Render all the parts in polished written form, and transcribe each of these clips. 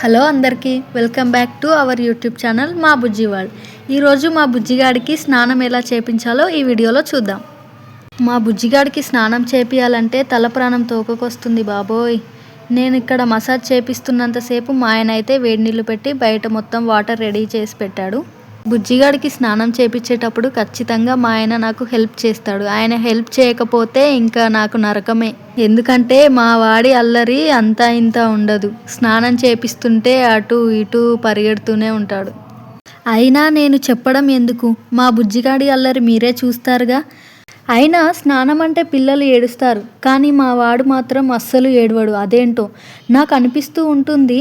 Hello అందరికీ welcome back to our YouTube channel మా బుజ్జి world. ఈరోజు మా బుజ్జిగాడికి స్నానం ఎలా చేపించాలో ఈ వీడియోలో చూద్దాం. మా బుజ్జిగాడికి స్నానం చేపియాలంటే తల ప్రాణం తోకకొస్తుంది బాబోయ్. నేను ఇక్కడ మసాజ్ చేపిస్తున్నంతసేపు మా ఆయన అయితే వేడి నీళ్ళు పెట్టి బయట మొత్తం వాటర్ రెడీ చేసి పెట్టాడు. బుజ్జిగాడికి స్నానం చేపించేటప్పుడు ఖచ్చితంగా మా ఆయన నాకు హెల్ప్ చేస్తాడు. ఆయన హెల్ప్ చేయకపోతే ఇంకా నాకు నరకమే. ఎందుకంటే మా వాడి అల్లరి అంతా ఇంత ఉండదు. స్నానం చేపిస్తుంటే అటు ఇటు పరిగెడుతూనే ఉంటాడు. అయినా నేను చెప్పడం ఎందుకు, మా బుజ్జిగాడి అల్లరి మీరే చూస్తారుగా. అయినా స్నానం అంటే పిల్లలు ఏడుస్తారు, కానీ మా వాడు మాత్రం అస్సలు ఏడవడు. అదేంటో నాకు అనిపిస్తూ ఉంటుంది,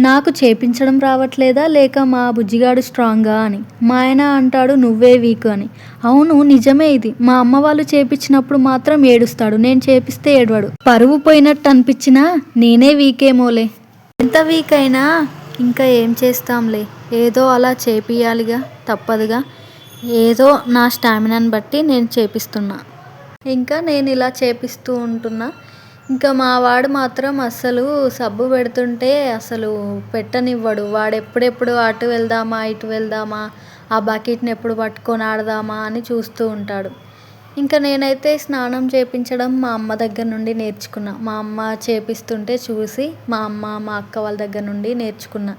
నాకు చేపించడం రావట్లేదా లేక మా బుజ్జిగాడు స్ట్రాంగా అని. మా ఆయన అంటాడు నువ్వే వీక్ అని. అవును నిజమే ఇది. మా అమ్మ వాళ్ళు చేపించినప్పుడు మాత్రం ఏడుస్తాడు, నేను చేపిస్తే ఏడవాడు. పరువు పోయినట్టు అనిపించినా నేనే వీకేమోలే. ఎంత వీక్ అయినా ఇంకా ఏం చేస్తాంలే, ఏదో అలా చేపియాలిగా, తప్పదుగా. ఏదో నా స్టామినాని బట్టి నేను చేపిస్తున్నా. ఇంకా నేను ఇలా చేపిస్తూ ఉంటున్నా. ఇంకా మా వాడు మాత్రం అస్సలు సబ్బు పెడుతుంటే అసలు పెట్టనివ్వడు. వాడు ఎప్పుడెప్పుడు అటు వెళ్దామా ఇటు వెళ్దామా, ఆ బకెట్ని ఎప్పుడు పట్టుకొని ఆడదామా అని చూస్తూ ఉంటాడు. ఇంకా నేనైతే స్నానం చేపించడం మా అమ్మ దగ్గర నుండి నేర్చుకున్నా. మా అమ్మ చేపిస్తుంటే చూసి మా అమ్మ మా అక్క వాళ్ళ దగ్గర నుండి నేర్చుకున్నా.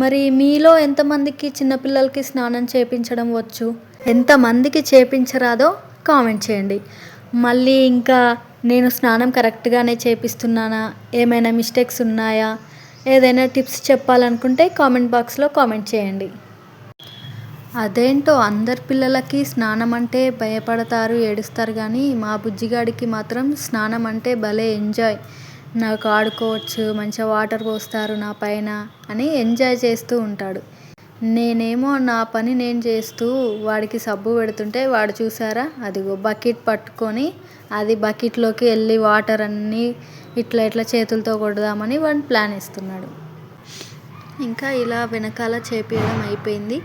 మరి మీలో ఎంతమందికి చిన్నపిల్లలకి స్నానం చేపించడం వచ్చు, ఎంతమందికి చేపించరాదో కామెంట్ చేయండి. మళ్ళీ ఇంకా నేను స్నానం కరెక్ట్గానే చేపిస్తున్నానా, ఏమైనా మిస్టేక్స్ ఉన్నాయా, ఏదైనా టిప్స్ చెప్పాలనుకుంటే కామెంట్ బాక్స్లో కామెంట్ చేయండి. అదేంటో అందరి పిల్లలకి స్నానం అంటే భయపడతారు, ఏడుస్తారు, కానీ మా బుజ్జిగాడికి మాత్రం స్నానం అంటే భలే ఎంజాయ్. నాకు ఆడుకోవచ్చు, మంచిగా వాటర్ పోస్తారు నా పైన అని ఎంజాయ్ చేస్తూ ఉంటాడు. నేనేమో నా పని నేను చేస్తూ వాడికి సబ్బు పెడుతుంటే వాడు చూసారా, అదిగో బకెట్ పట్టుకొని అది బకెట్లోకి వెళ్ళి వాటర్ అన్నీ ఇట్లా ఇట్లా చేతులతో కొడదామని వాడు ప్లాన్ వేస్తున్నాడు. ఇంకా ఇలా వెనకాల చేపించడం అయిపోయింది.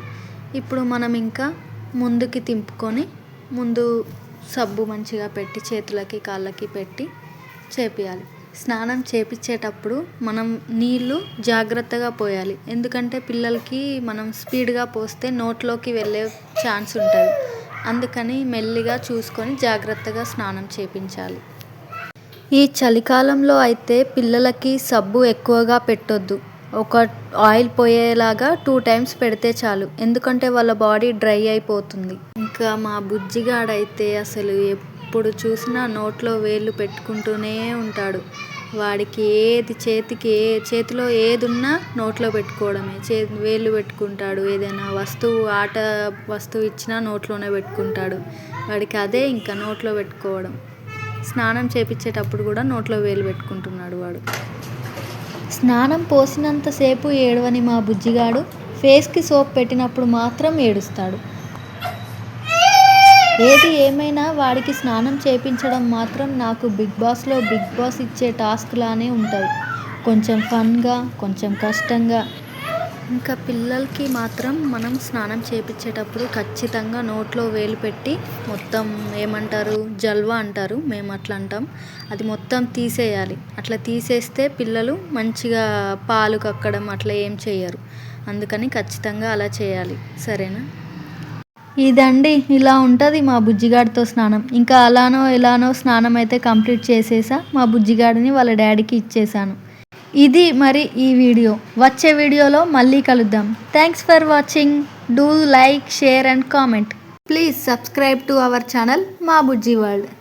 ఇప్పుడు మనం ఇంకా ముందుకి తింపుకొని ముందు సబ్బు మంచిగా పెట్టి చేతులకి కాళ్ళకి పెట్టి చేపియాలి. స్నానం చేపించేటప్పుడు మనం నీళ్ళు జాగ్రత్తగా పోయాలి. ఎందుకంటే పిల్లలకి మనం స్పీడ్గా పోస్తే నోట్లోకి వెళ్ళే ఛాన్స్ ఉంటుంది. అందుకని మెల్లిగా చూసుకొని జాగ్రత్తగా స్నానం చేపించాలి. ఈ చలికాలంలో అయితే పిల్లలకి సబ్బు ఎక్కువగా పెట్టొద్దు. ఒక ఆయిల్ పోయేలాగా 2 టైమ్స్ పెడితే చాలు, ఎందుకంటే వాళ్ళ బాడీ డ్రై అయిపోతుంది. ఇంకా మా బుజ్జిగాడైతే అసలు ఎప్పుడు చూసినా నోట్లో వేళ్ళు పెట్టుకుంటూనే ఉంటాడు. వాడికి ఏది చేతిలో ఏది ఉన్నా నోట్లో పెట్టుకోవడమే. వేళ్ళు పెట్టుకుంటాడు. ఏదైనా ఆట వస్తువు ఇచ్చినా నోట్లోనే పెట్టుకుంటాడు. వాడికి అదే ఇంకా నోట్లో పెట్టుకోవడం. స్నానం చేపించేటప్పుడు కూడా నోట్లో వేలు పెట్టుకుంటున్నాడు వాడు. స్నానం పోసినంతసేపు ఏడవని మా బుజ్జిగాడు ఫేస్కి సోప్ పెట్టినప్పుడు మాత్రం ఏడుస్తాడు. ఏది ఏమైనా వాడికి స్నానం చేపించడం మాత్రం నాకు బిగ్ బాస్ ఇచ్చే టాస్క్ లానే ఉంటుంది. కొంచెం ఫన్గా, కొంచెం కష్టంగా. ఇంకా పిల్లలకి మాత్రం మనం స్నానం చేపించేటప్పుడు ఖచ్చితంగా నోట్లో వేలు పెట్టి మొత్తం ఏమంటారు, జల్వా అంటారు, మేము అట్లా అంటాం, అది మొత్తం తీసేయాలి. అట్లా తీసేస్తే పిల్లలు మంచిగా పాలు కక్కడం అట్లా ఏం చేయరు. అందుకని ఖచ్చితంగా అలా చేయాలి. సరేనా? ఇదండి, ఇలా ఉంటుంది మా బుజ్జిగాడితో స్నానం. ఇంకా అలానో ఎలానో స్నానం అయితే కంప్లీట్ చేసేసా. మా బుజ్జిగాడిని వాళ్ళ డాడీకి ఇచ్చేసాను. ఇది మరి ఈ వీడియో. వచ్చే వీడియోలో మళ్ళీ కలుద్దాం. Thanks for watching. Do like, share and comment. Please subscribe to our channel మా బుజ్జి వరల్డ్.